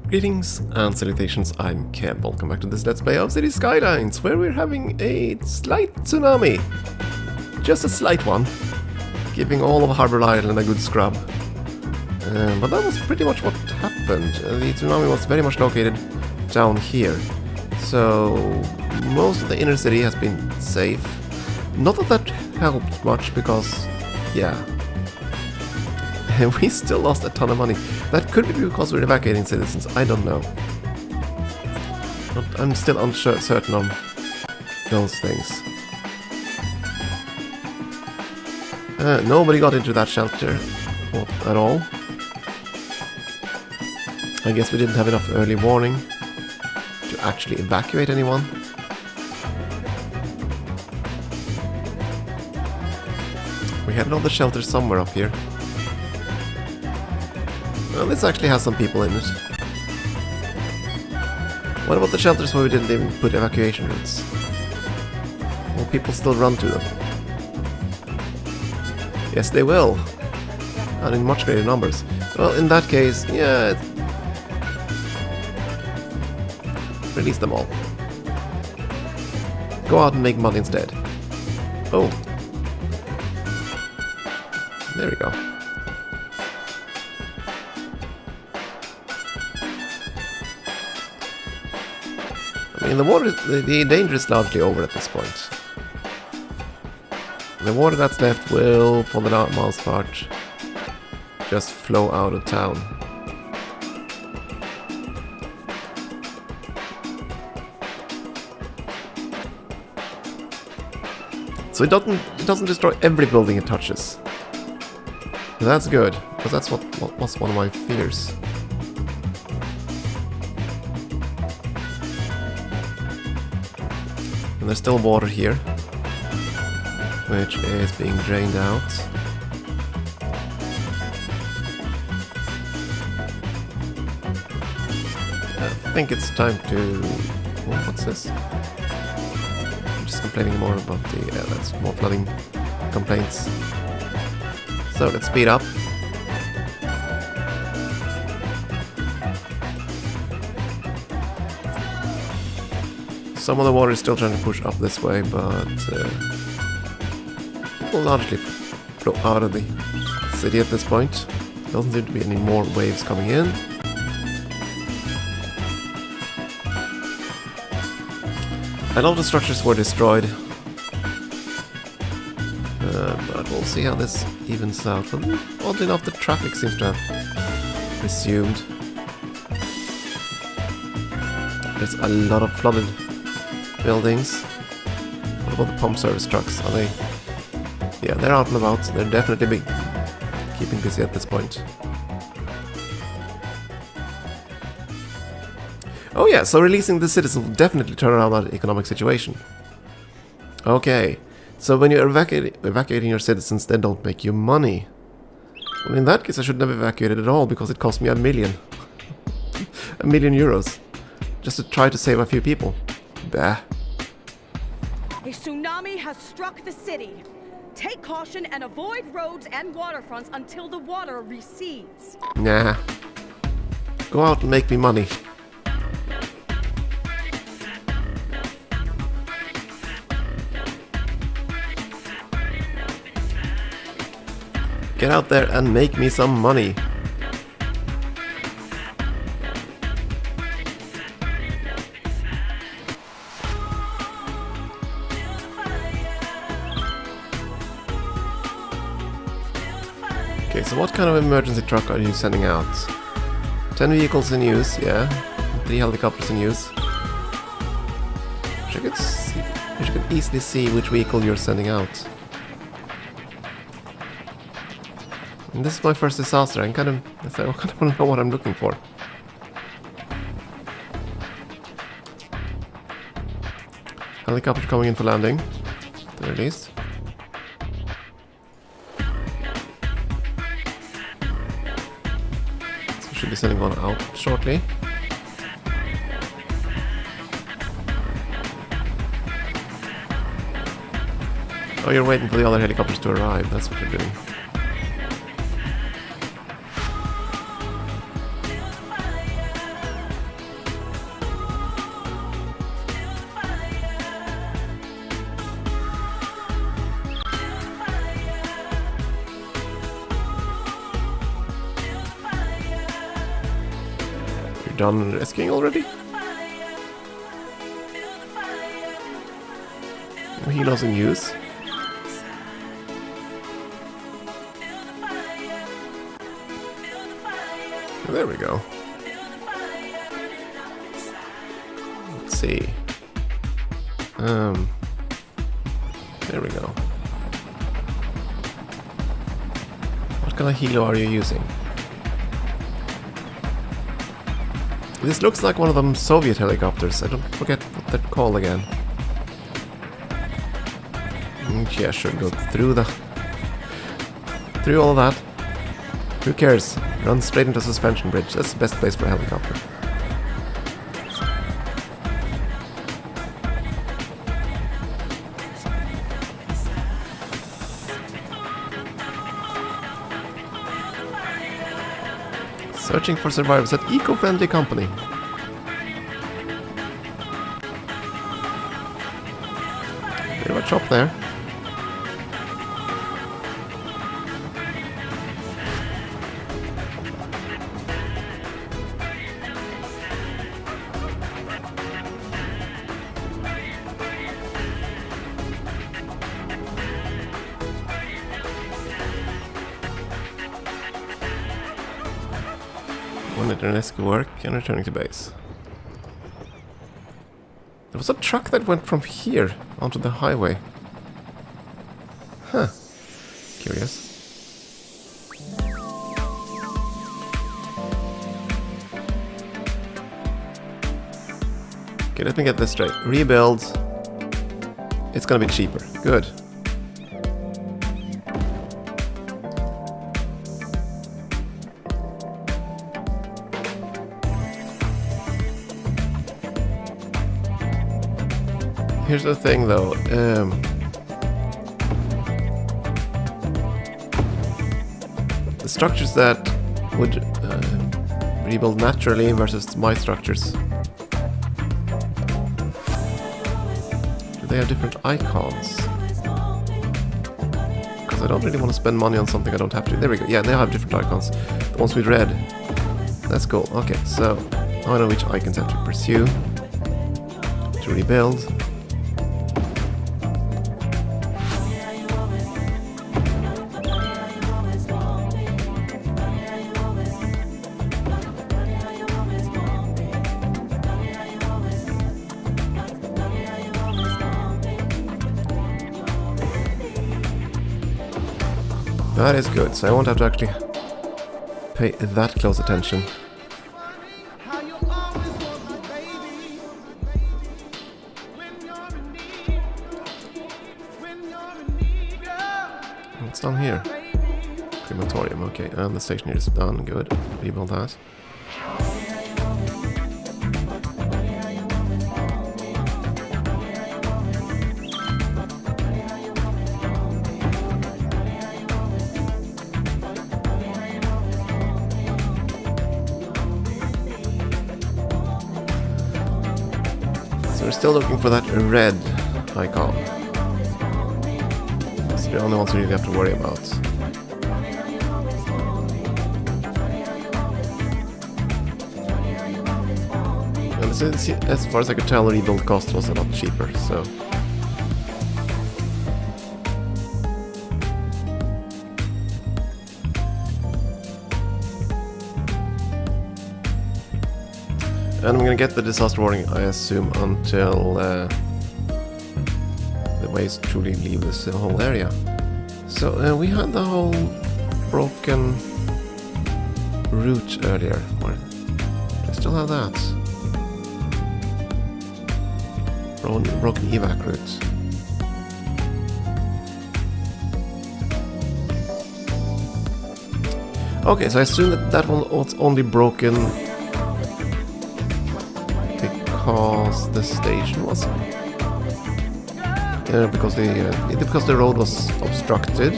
Greetings and salutations, I'm Keb. Welcome back to this Let's Play of City Skylines, where we're having a slight tsunami. Just a slight one, giving all of Harbour Island a good scrub. But that was pretty much what happened. The tsunami was very much located down here. So most of the inner city has been safe. Not that that helped much because, yeah, we still lost a ton of money. That could be because we're evacuating citizens, I don't know. But I'm still uncertain on those things. Nobody got into that shelter at all. I guess we didn't have enough early warning to actually evacuate anyone. We had another shelter somewhere up here. Well, this actually has some people in it. What about the shelters where we didn't even put evacuation routes? Will people still run to them? Yes, they will. And in much greater numbers. Well, in that case, yeah, release them all. Go out and make money instead. Oh. There we go. I mean, the danger is largely over at this point. The water that's left will, for the most part, just flow out of town. So it doesn't destroy every building it touches. That's good, because that's what was one of my fears. And there's still water here, which is being drained out. I think it's time to... Oh, what's this? I'm just complaining more about the... that's more flooding complaints. So let's speed up. Some of the water is still trying to push up this way, but it will largely flow out of the city at this point. Doesn't seem to be any more waves coming in. And all the structures were destroyed. But we'll see how this evens out. But oddly enough, the traffic seems to have resumed. There's a lot of flooded buildings. What about the pump service trucks? Are they... Yeah, they're out and about. They're definitely keeping busy at this point. Oh yeah, so releasing the citizens will definitely turn around that economic situation. Okay, so when you're evacuating your citizens, they don't make you money. Well, in that case I should never evacuate it at all, because it cost me €1 million. €1 million euros. Just to try to save a few people. Bah. A tsunami has struck the city. Take caution and avoid roads and waterfronts until the water recedes. Nah. Go out and make me money. Get out there and make me some money. Okay, so what kind of emergency truck are you sending out? 10 vehicles in use, yeah. 3 helicopters in use. You could easily see which vehicle you're sending out. And this is my first disaster. I kind of want to know what I'm looking for. Helicopter coming in for landing, at the very least. So should be sending one out shortly. Oh, you're waiting for the other helicopters to arrive. That's what you're doing. done rescuing already? Helos in use. There we go. Let's see. There we go. What kind of helo are you using? This looks like one of them Soviet helicopters. I don't forget what they're called again. Yeah, sure, go through all of that. Who cares? Run straight into a suspension bridge. That's the best place for a helicopter. Searching for survivors at eco-friendly company. Bit of a chop there. Rescue work and returning to base. There was a truck that went from here onto the highway. Huh. Curious. Okay, let me get this straight. Rebuild. It's gonna be cheaper. Good. Here's the thing, though. The structures that would rebuild naturally versus my structures. Do they have different icons? Because I don't really want to spend money on something I don't have to. There we go. Yeah, they have different icons. The ones with red. That's cool. Okay, so now I know which icons I have to pursue to rebuild. That is good, so I won't have to actually pay that close attention. What's down here? Crematorium, okay, and the station here is done, good. Rebuild that. We're still looking for that red icon. It's the only ones we really have to worry about. And as far as I could tell, the rebuild cost was a lot cheaper, so... And I'm gonna get the disaster warning, I assume, until the waves truly leave this whole area. So we had the whole broken route earlier. Or I still have that. Broken evac route. Okay, so I assume that one was only broken because the station was because the road was obstructed.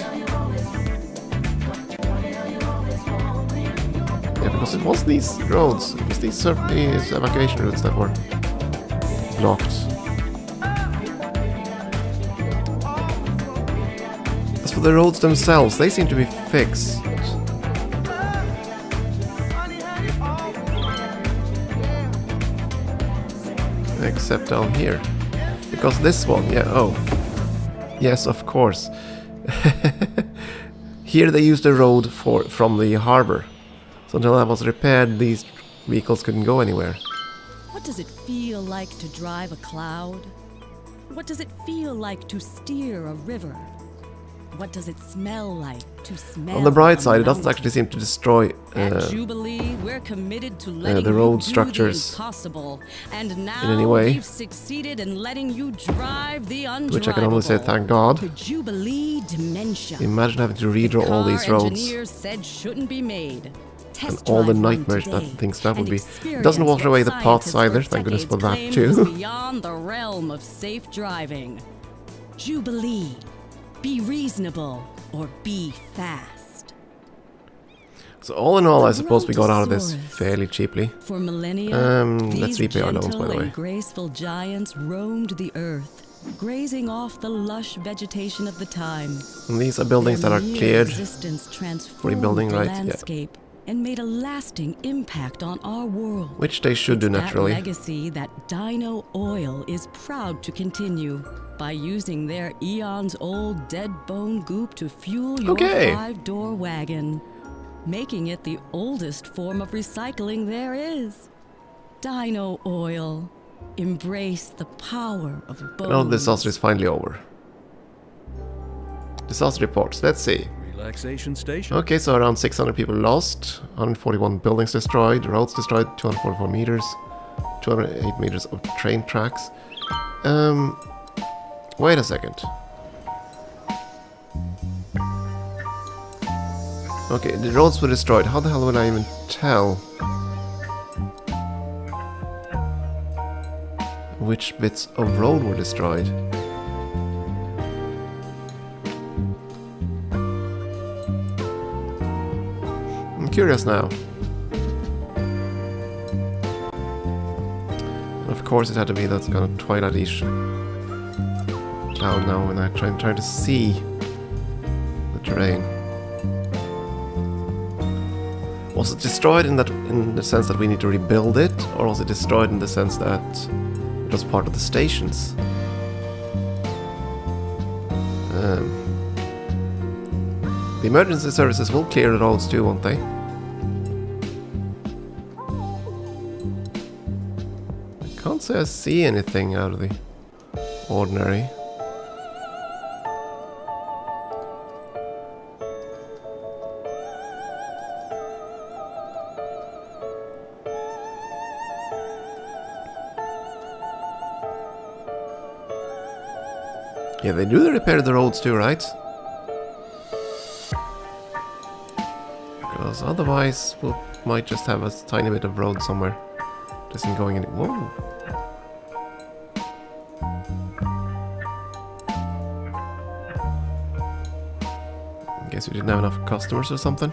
Yeah, because it was these roads, it was these evacuation routes that were blocked. As for the roads themselves, they seem to be fixed. Except down here. Because this one, yeah, oh. Yes, of course. Here they used the road from the harbor. So until that was repaired, these vehicles couldn't go anywhere. What does it feel like to drive a cloud? What does it feel like to steer a river? What does it smell like to smell On the bright a side, it doesn't mountain? actually seem to destroy At Jubilee, we're committed to letting the you road do structures the impossible. And now any way. we've succeeded in letting you drive the undrivable. which I can only say thank God. The Jubilee Dementia. Imagine having to redraw all these Car roads. engineers said shouldn't be made. And Test all the drive one nightmares that today things that would and be. experience It doesn't wash what away the paths scientists either, for thank goodness for decades that claimed too. was beyond the realm of safe driving. Jubilee. Be reasonable or be fast. So all in all, I suppose we got out of this Brontosaurus. fairly cheaply. For millennia, let's these repay our loans, by gentle the way. and graceful giants roamed the earth, grazing off the lush vegetation of the time. And these are buildings that Their are mere cleared. existence transformed rebuilding, the right? Yeah. landscape and made a lasting impact on our world. Which they should do It's naturally. That legacy that Dino Oil is proud to continue by using their eons-old dead bone goop to fuel your Okay. 5-door wagon, making it the oldest form of recycling there is. Dino Oil. Embrace the power of bones. Now the disaster is finally over. Disaster reports, let's see. Relaxation station. Okay, so around 600 people lost, 141 buildings destroyed, roads destroyed, 244 meters, 208 meters of train tracks. Wait a second. Okay, the roads were destroyed. How the hell will I even tell which bits of road were destroyed? I'm curious now. And of course it had to be that kind of twilight-ish cloud now when I'm trying to see the terrain. Was it destroyed in the sense that we need to rebuild it, or was it destroyed in the sense that it was part of the stations? The emergency services will clear the roads too, won't they? I can't say I see anything out of the ordinary. Yeah, they do repair the roads too, right? Because otherwise we might just have a tiny bit of road somewhere. This isn't going any... Whoa! I guess we didn't have enough customers or something.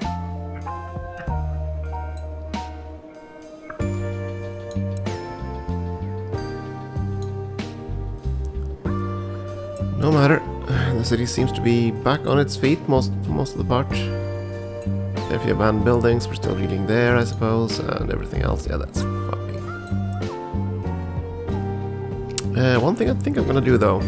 No matter, the city seems to be back on its feet for most of the part. A few abandoned buildings, we're still reading there, I suppose, and everything else, yeah, that's fine. One thing I think I'm gonna do though,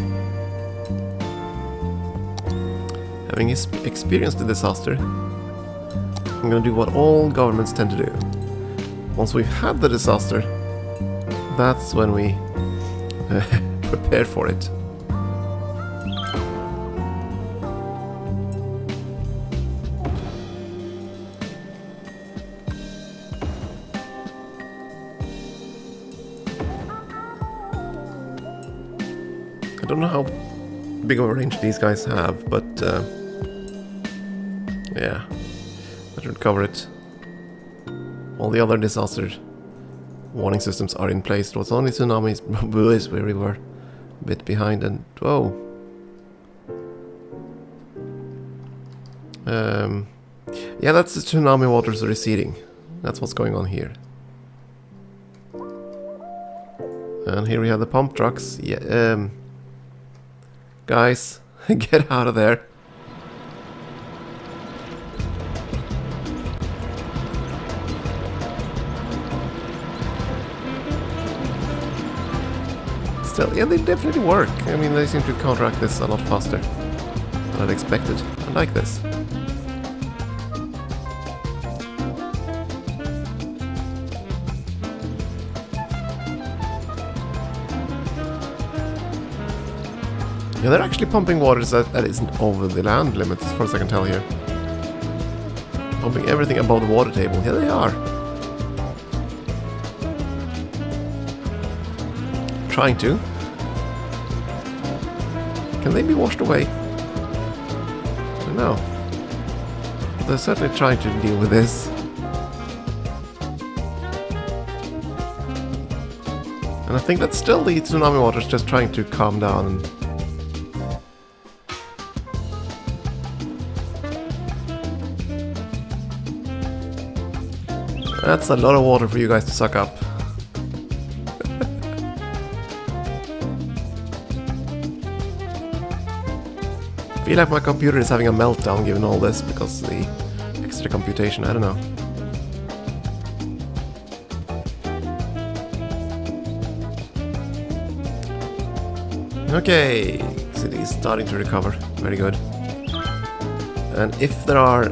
having experienced the disaster, I'm gonna do what all governments tend to do. Once we've had the disaster, that's when we prepare for it. I don't know how big of a range these guys have, but yeah, that should cover it. All the other disaster warning systems are in place. It was only tsunamis buoys where we were a bit behind, and whoa. Yeah, that's the tsunami waters receding. That's what's going on here. And here we have the pump trucks. Yeah, guys, get out of there. Still, yeah, they definitely work. I mean, they seem to counteract this a lot faster than I'd expected. I like this. Yeah, they're actually pumping waters that isn't over the land limit, as far as I can tell here. Pumping everything above the water table. Yeah, they are. Trying to. Can they be washed away? I don't know. But they're certainly trying to deal with this. And I think that's still the tsunami waters just trying to calm down and that's a lot of water for you guys to suck up. I feel like my computer is having a meltdown given all this because of the extra computation, I don't know. Okay, city is starting to recover, very good. And if there are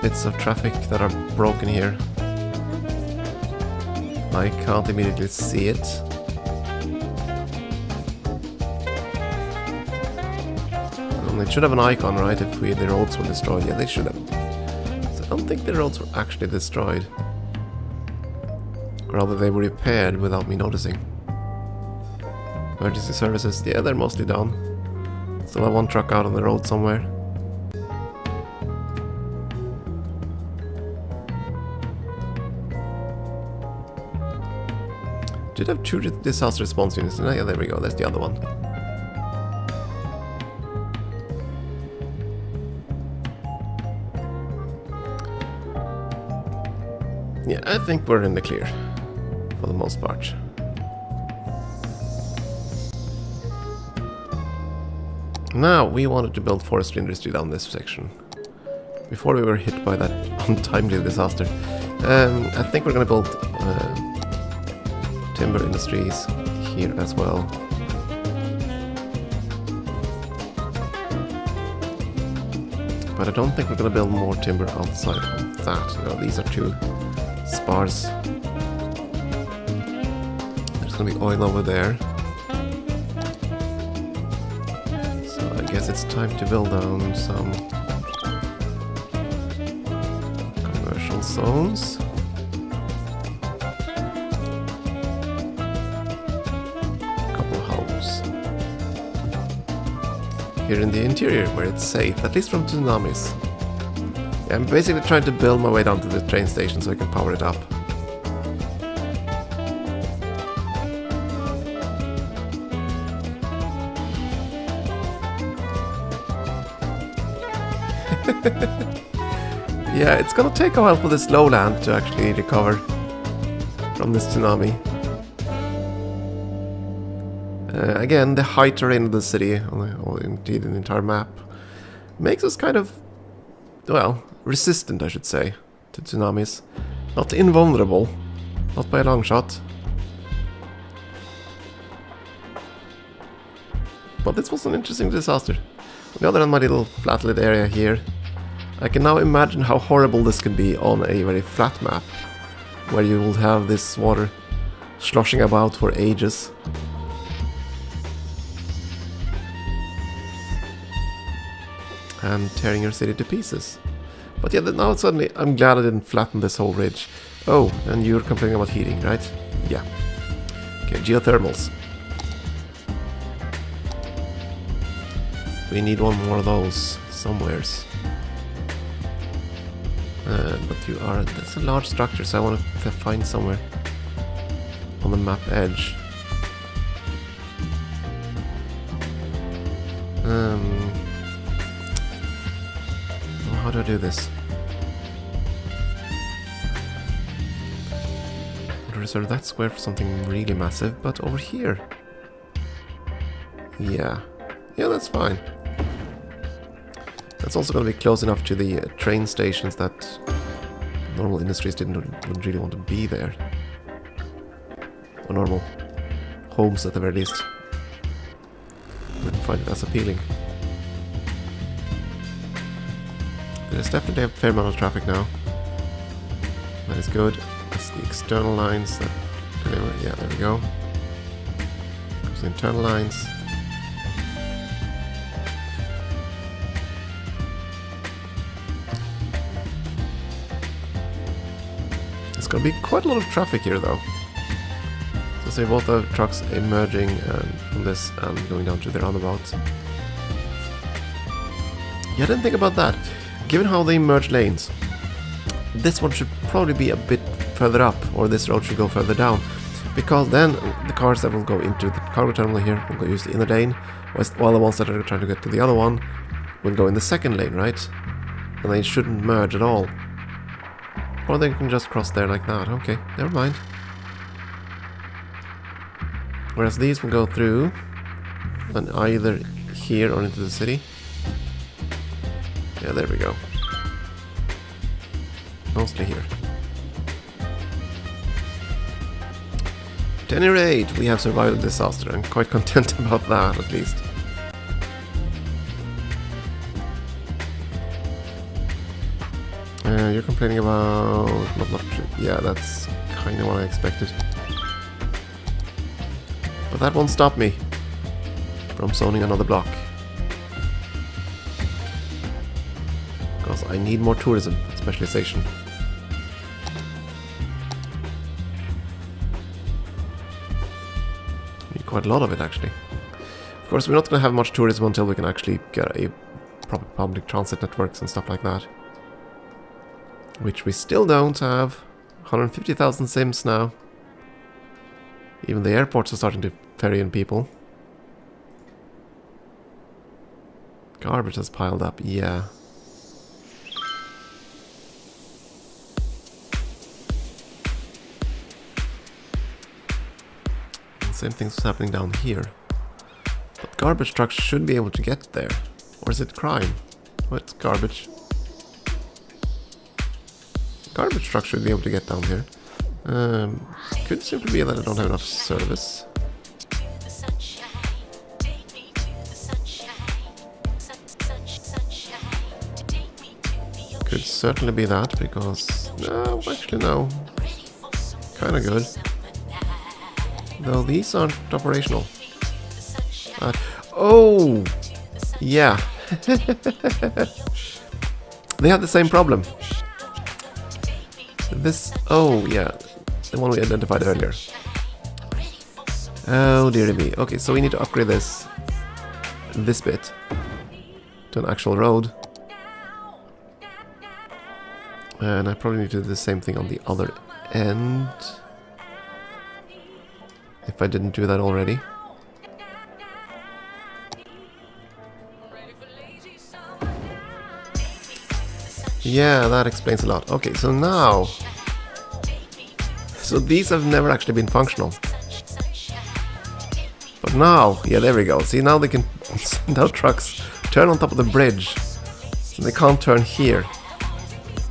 bits of traffic that are broken here, I can't immediately see it. It should have an icon, right, if the roads were destroyed. Yeah, they should have. So I don't think the roads were actually destroyed. Rather, they were repaired without me noticing. Emergency services, yeah, they're mostly down. Still have one truck out on the road somewhere. Did have two disaster response units. Yeah, there we go, there's the other one. Yeah, I think we're in the clear, for the most part. Now, we wanted to build forestry industry down this section, before we were hit by that untimely disaster. I think we're gonna build timber industries here as well. But I don't think we're gonna build more timber outside of that. No, these are too sparse. There's gonna be oil over there. So I guess it's time to build down some commercial zones. A couple of homes. Here in the interior where it's safe, at least from tsunamis. I'm basically trying to build my way down to the train station so I can power it up. Yeah, it's gonna take a while for this lowland to actually recover from this tsunami. Again, the high terrain of the city, or indeed the entire map, makes us kind of, well, resistant, I should say, to tsunamis. Not invulnerable, not by a long shot. But this was an interesting disaster. On the other hand, my little flat-lit area here, I can now imagine how horrible this could be on a very flat map, where you will have this water sloshing about for ages. And tearing your city to pieces. But yeah, now suddenly I'm glad I didn't flatten this whole ridge. Oh, and you're complaining about heating, right? Yeah. Okay, geothermals. We need one more of those somewheres. But you are... that's a large structure, so I want to find somewhere on the map edge. How do I do this? I want to reserve that square for something really massive, but over here... yeah, that's fine. That's also going to be close enough to the train stations that normal industries wouldn't really want to be there. Or normal homes at the very least. Wouldn't find it as appealing. There's definitely a fair amount of traffic now. That is good. That's the external lines that deliver. Yeah, there we go. There's the internal lines. It's gonna be quite a lot of traffic here though. So say both the trucks emerging from this and going down to the roundabout. Yeah, I didn't think about that. Given how they merge lanes, this one should probably be a bit further up, or this road should go further down, because then the cars that will go into the cargo terminal here will go use the inner lane, while the ones that are trying to get to the other one will go in the second lane, right? And they shouldn't merge at all. Or they can just cross there like that. Okay, never mind. Whereas these will go through and either here or into the city. Yeah, there we go. Mostly here. At any rate, we have survived the disaster. I'm quite content about that, at least. You're complaining about... Not yeah, that's kind of what I expected. But that won't stop me from zoning another block. Because I need more tourism specialization. Need quite a lot of it, actually. Of course, we're not going to have much tourism until we can actually get a proper public transit networks and stuff like that. Which we still don't have. 150,000 Sims now. Even the airports are starting to ferry in people. Garbage has piled up, yeah. And same thing's happening down here. But garbage trucks should be able to get there. Or is it crime? What's garbage? Garbage truck should be able to get down here. Could simply be that I don't have enough service. Could certainly be that, because... No, actually no. Kinda good. Though these aren't operational. Oh! Yeah. They have the same problem. This... Oh, yeah. The one we identified earlier. Oh, dearie me. Okay, so we need to upgrade this bit to an actual road. And I probably need to do the same thing on the other end. If I didn't do that already. Yeah, that explains a lot. Okay, so now... So these have never actually been functional. But now, yeah, there we go. See, now they can send out trucks, turn on top of the bridge. And they can't turn here.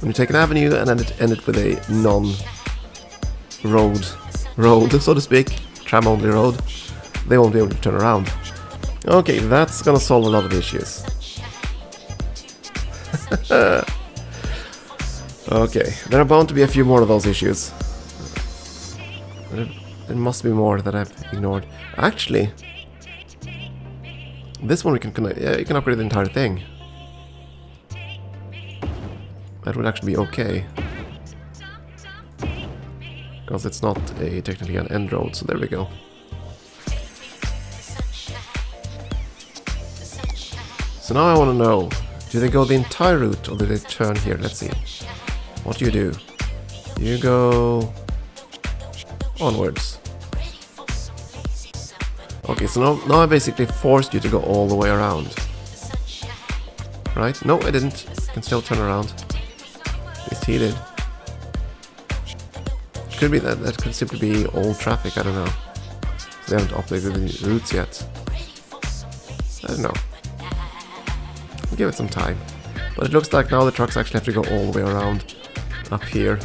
When you take an avenue and end it with a non-road, so to speak, tram-only road, they won't be able to turn around. Okay, that's gonna solve a lot of issues. Okay, there are bound to be a few more of those issues. There must be more that I've ignored. Actually, this one we can connect. Yeah, you can upgrade the entire thing. That would actually be okay. Because it's not technically an end road, so there we go. So now I want to know, do they go the entire route or do they turn here? Let's see. What do? You go onwards. Okay, so now I basically forced you to go all the way around. Right? No, I didn't. You can still turn around. At least he did. Could be that could simply be old traffic, I don't know. They haven't updated the routes yet. I don't know. I'll give it some time. But it looks like now the trucks actually have to go all the way around up here.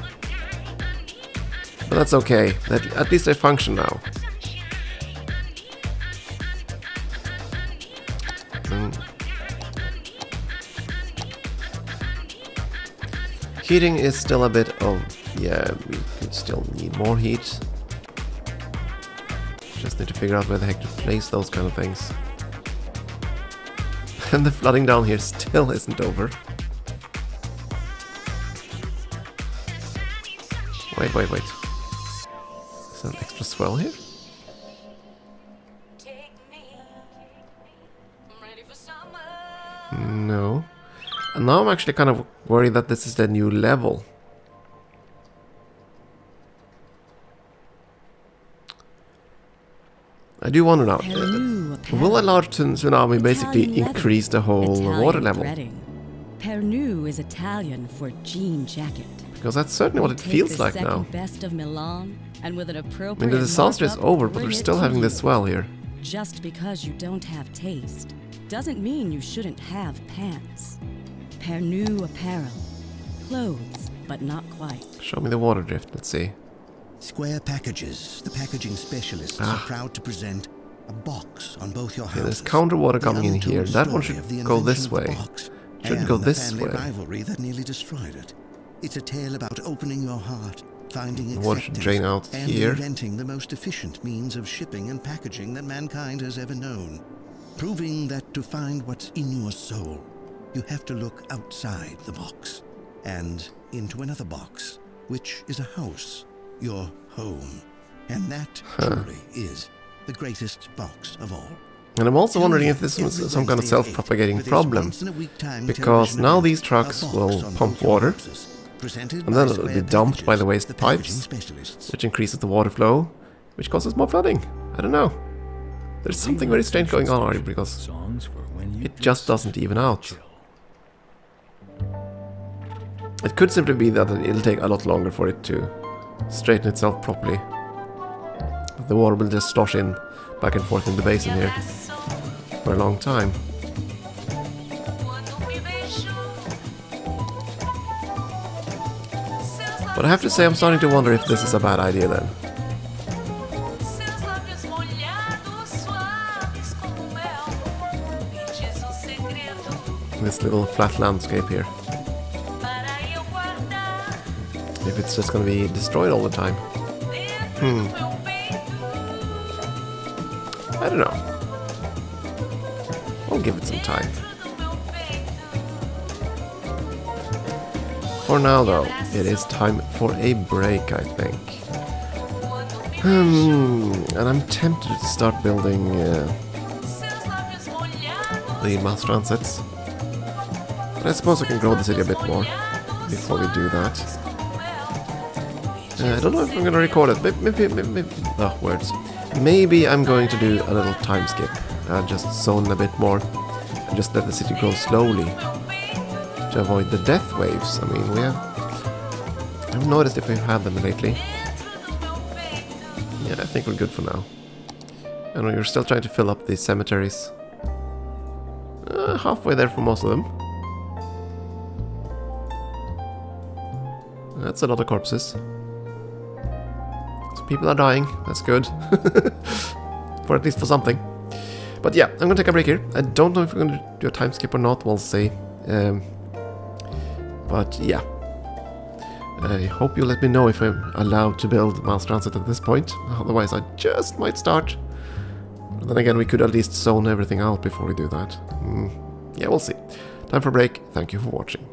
But that's okay. At least they function now. Heating is still a bit of... yeah, we could still need more heat. Just need to figure out where the heck to place those kind of things. And the flooding down here still isn't over. Wait. Is there an extra swell here? No. And now I'm actually kind of worried that this is the new level. I do wonder now, will a large tsunami basically increase the whole water level? Pernu is Italian for jean jacket. Because that's certainly what it feels like now. Best of Milan, and with an I mean, appropriate the disaster is markup, over, but bring we're it still to having you. this swell here. Just because you don't have taste doesn't mean you shouldn't have pants. Pernu apparel. Clothes, but not quite. Show me the water drift, let's see. Square Packages, the packaging specialists, are proud to present a box on both your houses. There's counter water The coming in untold here. That one story of the should go this invention of the way. box Should and go the this family way. rivalry that nearly destroyed it. It's a tale about opening your heart, finding The water should acceptance, drain out and here. inventing the most efficient means of shipping and packaging that mankind has ever known. Proving that to find what's in your soul, you have to look outside the box and into another box, which is a house, your home. And that truly is the greatest box of all. And I'm also wondering if this was some kind of self-propagating problem. Because now these trucks will pump water, and then it'll be dumped by the waste pipes, which increases the water flow, which causes more flooding. I don't know. There's something very strange going on already, because it just doesn't even out. It could simply be that it'll take a lot longer for it to straighten itself properly. The water will just slosh in back and forth in the basin here for a long time. But I have to say, I'm starting to wonder if this is a bad idea then. This little flat landscape here. If it's just gonna be destroyed all the time. I don't know. I'll give it some time. For now though, it is time for a break, I think. And I'm tempted to start building the mass transits. But I suppose I can grow the city a bit more before we do that. I don't know if I'm going to record it. Maybe words. Maybe I'm going to do a little time skip and just zone a bit more and just let the city grow slowly to avoid the death waves. I mean, I've noticed if we've had them lately. Yeah, I think we're good for now. And we're still trying to fill up these cemeteries. Halfway there for most of them. That's a lot of corpses. So people are dying. That's good. For at least for something. But yeah, I'm going to take a break here. I don't know if we're going to do a time skip or not. We'll see. But yeah. I hope you let me know if I'm allowed to build mass transit at this point. Otherwise I just might start. But then again, we could at least zone everything out before we do that. Yeah, we'll see. Time for a break. Thank you for watching.